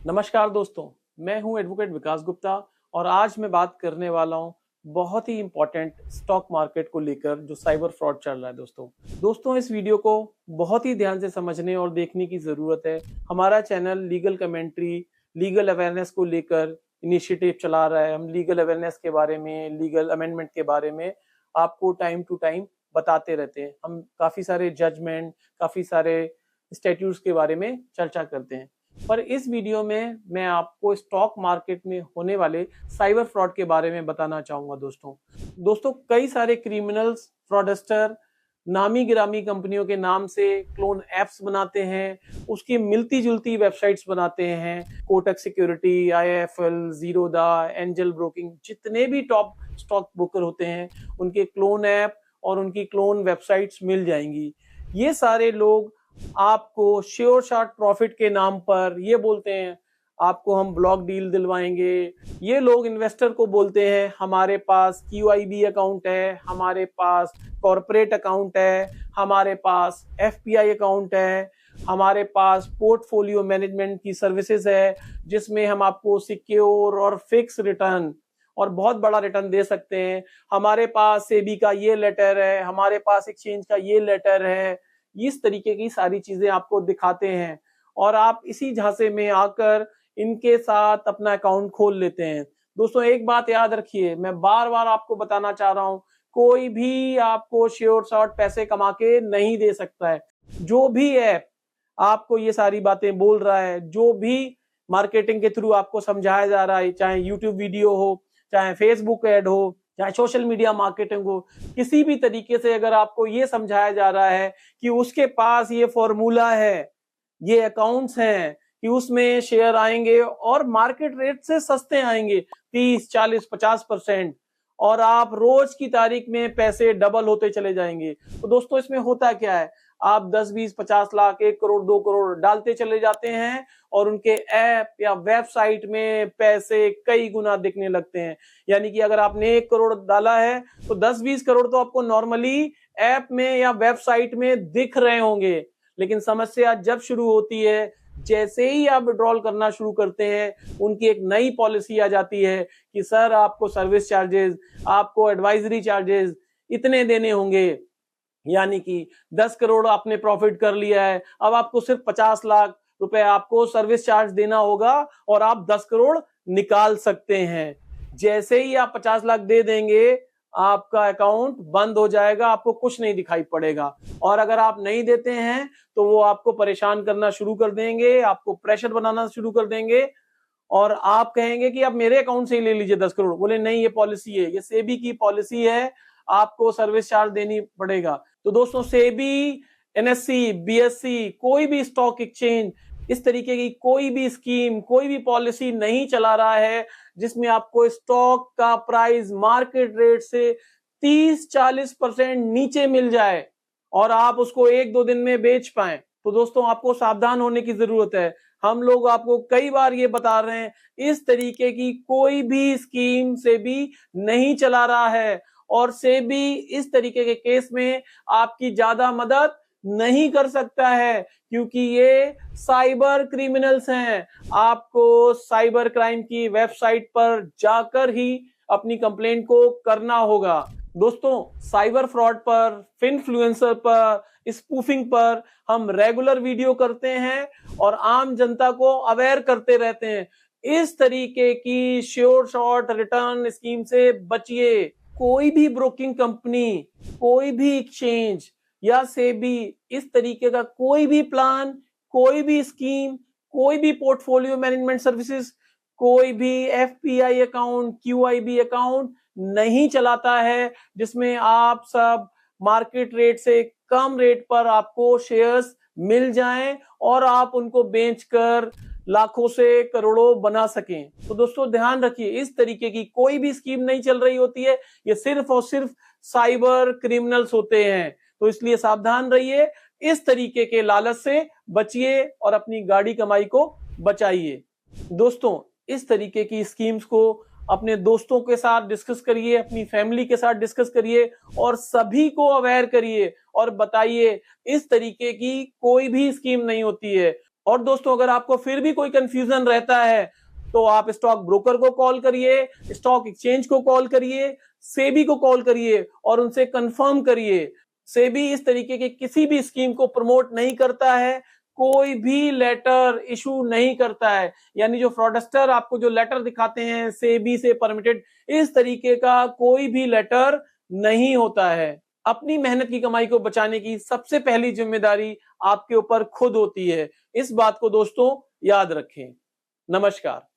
नमस्कार दोस्तों, मैं हूं एडवोकेट विकास गुप्ता और आज मैं बात करने वाला हूं बहुत ही इंपॉर्टेंट स्टॉक मार्केट को लेकर जो साइबर फ्रॉड चल रहा है। दोस्तों इस वीडियो को बहुत ही ध्यान से समझने और देखने की जरूरत है। हमारा channel legal commentary, legal awareness को लेकर इनिशिएटिव चला रहा है। हम लीगल अवेयरनेस के बारे में, लीगल अमेंडमेंट के बारे में आपको टाइम टू टाइम बताते रहते हैं। हम काफी सारे जजमेंट, काफी सारे स्टैट्यूट्स के बारे में चर्चा करते हैं। पर इस वीडियो में मैं आपको स्टॉक मार्केट में होने वाले साइबर फ्रॉड के बारे में बताना चाहूंगा। दोस्तों कई सारे क्रिमिनल्स, फ्रॉडस्टर नामी गिरामी कंपनियों के नाम से क्लोन एप्स बनाते हैं, उसकी मिलती जुलती वेबसाइट्स बनाते हैं। Kotak security, IIFL, Zerodha, angel broking, जितने भी टॉप स्टॉक ब्रोकर होते हैं उनके क्लोन ऐप और उनकी क्लोन वेबसाइट्स मिल जाएंगी। ये सारे लोग आपको श्योर शॉट प्रॉफिट के नाम पर ये बोलते हैं आपको हम ब्लॉक डील दिलवाएंगे। ये लोग इन्वेस्टर को बोलते हैं हमारे पास QIB अकाउंट है, हमारे पास कॉर्पोरेट अकाउंट है, हमारे पास FPI अकाउंट है, हमारे पास पोर्टफोलियो मैनेजमेंट की सर्विसेज है जिसमें हम आपको सिक्योर और फिक्स रिटर्न और बहुत बड़ा रिटर्न दे सकते हैं। हमारे पास सेबी का ये लेटर है, हमारे पास एक्सचेंज का ये लेटर है। इस तरीके की सारी चीजें आपको दिखाते हैं और आप इसी झांसे में आकर इनके साथ अपना अकाउंट खोल लेते हैं। दोस्तों एक बात याद रखिए, मैं बार बार आपको बताना चाह रहा हूं, कोई भी आपको श्योर शॉट पैसे कमा के नहीं दे सकता है। जो भी ऐप आपको ये सारी बातें बोल रहा है, जो भी मार्केटिंग के थ्रू आपको समझाया जा रहा है, चाहे यूट्यूब वीडियो हो, चाहे फेसबुक ऐड हो, चाहे सोशल मीडिया मार्केटिंग हो, किसी भी तरीके से अगर आपको ये समझाया जा रहा है कि उसके पास ये फॉर्मूला है, ये अकाउंट्स हैं कि उसमें शेयर आएंगे और मार्केट रेट से सस्ते आएंगे 30, 40, 50% और आप रोज की तारीख में पैसे डबल होते चले जाएंगे, तो दोस्तों इसमें होता क्या है, आप 10, 20, 50 लाख, 1 करोड़, 2 करोड़ डालते चले जाते हैं और उनके ऐप या वेबसाइट में पैसे कई गुना दिखने लगते हैं। यानी कि अगर आपने 1 करोड़ डाला है तो 10-20 करोड़ तो आपको नॉर्मली ऐप में या वेबसाइट में दिख रहे होंगे। लेकिन समस्या जब शुरू होती है, जैसे ही आप विड्रॉल करना शुरू करते हैं उनकी एक नई पॉलिसी आ जाती है कि सर आपको सर्विस चार्जेस, आपको एडवाइजरी चार्जेस इतने देने होंगे। यानी कि 10 करोड़ आपने प्रॉफिट कर लिया है, अब आपको सिर्फ 50 लाख रुपए आपको सर्विस चार्ज देना होगा और आप 10 करोड़ निकाल सकते हैं। जैसे ही आप 50 लाख दे देंगे आपका अकाउंट बंद हो जाएगा, आपको कुछ नहीं दिखाई पड़ेगा। और अगर आप नहीं देते हैं तो वो आपको परेशान करना शुरू कर देंगे, आपको प्रेशर बनाना शुरू कर देंगे और आप कहेंगे कि आप मेरे अकाउंट से ही ले लीजिए 10 करोड़। बोले नहीं, ये पॉलिसी है, ये सेबी की पॉलिसी है, आपको सर्विस चार्ज देनी पड़ेगा। तो दोस्तों सेबी, NSE, BSE, कोई भी स्टॉक एक्सचेंज इस तरीके की कोई भी स्कीम, कोई भी पॉलिसी नहीं चला रहा है जिसमें आपको स्टॉक का प्राइस मार्केट रेट से 30-40% नीचे मिल जाए और आप उसको 1-2 दिन में बेच पाएं। तो दोस्तों आपको सावधान होने की जरूरत है। हम लोग आपको कई बार ये बता रहे हैं, इस तरीके की कोई भी स्कीम सेबी नहीं चला रहा है और सेबी इस तरीके के केस में आपकी ज्यादा मदद नहीं कर सकता है क्योंकि ये साइबर क्रिमिनल्स हैं। आपको साइबर क्राइम की वेबसाइट पर जाकर ही अपनी कंप्लेंट को करना होगा। दोस्तों साइबर फ्रॉड पर, फिनफ्लुएंसर पर, स्पूफिंग पर हम रेगुलर वीडियो करते हैं और आम जनता को अवेयर करते रहते हैं। इस तरीके की श्योर शॉट रिटर्न स्कीम से बचिए। कोई भी ब्रोकिंग कंपनी, कोई भी एक्सचेंज या सेबी इस तरीके का कोई भी प्लान, कोई भी स्कीम, कोई भी पोर्टफोलियो मैनेजमेंट सर्विसेज, कोई भी FPI अकाउंट, QIB अकाउंट नहीं चलाता है जिसमें आप सब मार्केट रेट से कम रेट पर आपको शेयर्स मिल जाएं और आप उनको बेचकर लाखों से करोड़ों बना सकें। तो दोस्तों ध्यान रखिए, इस तरीके की कोई भी स्कीम नहीं चल रही होती है, ये सिर्फ और सिर्फ साइबर क्रिमिनल्स होते हैं। तो इसलिए सावधान रहिए, इस तरीके के लालच से बचिए और अपनी गाड़ी कमाई को बचाइए। दोस्तों इस तरीके की स्कीम्स को अपने दोस्तों के साथ डिस्कस करिए, अपनी फैमिली के साथ डिस्कस करिए और सभी को अवेयर करिए और बताइए इस तरीके की कोई भी स्कीम नहीं होती है। और दोस्तों अगर आपको फिर भी कोई कंफ्यूजन रहता है तो आप स्टॉक ब्रोकर को कॉल करिए, स्टॉक एक्सचेंज को कॉल करिए, सेबी को कॉल करिए और उनसे कंफर्म करिए। सेबी इस तरीके के किसी भी स्कीम को प्रमोट नहीं करता है, कोई भी लेटर इशू नहीं करता है। यानी जो फ्रॉडस्टर आपको जो लेटर दिखाते हैं सेबी से परमिटेड, इस तरीके का कोई भी लेटर नहीं होता है। अपनी मेहनत की कमाई को बचाने की सबसे पहली जिम्मेदारी आपके ऊपर खुद होती है। इस बात को दोस्तों याद रखें। नमस्कार।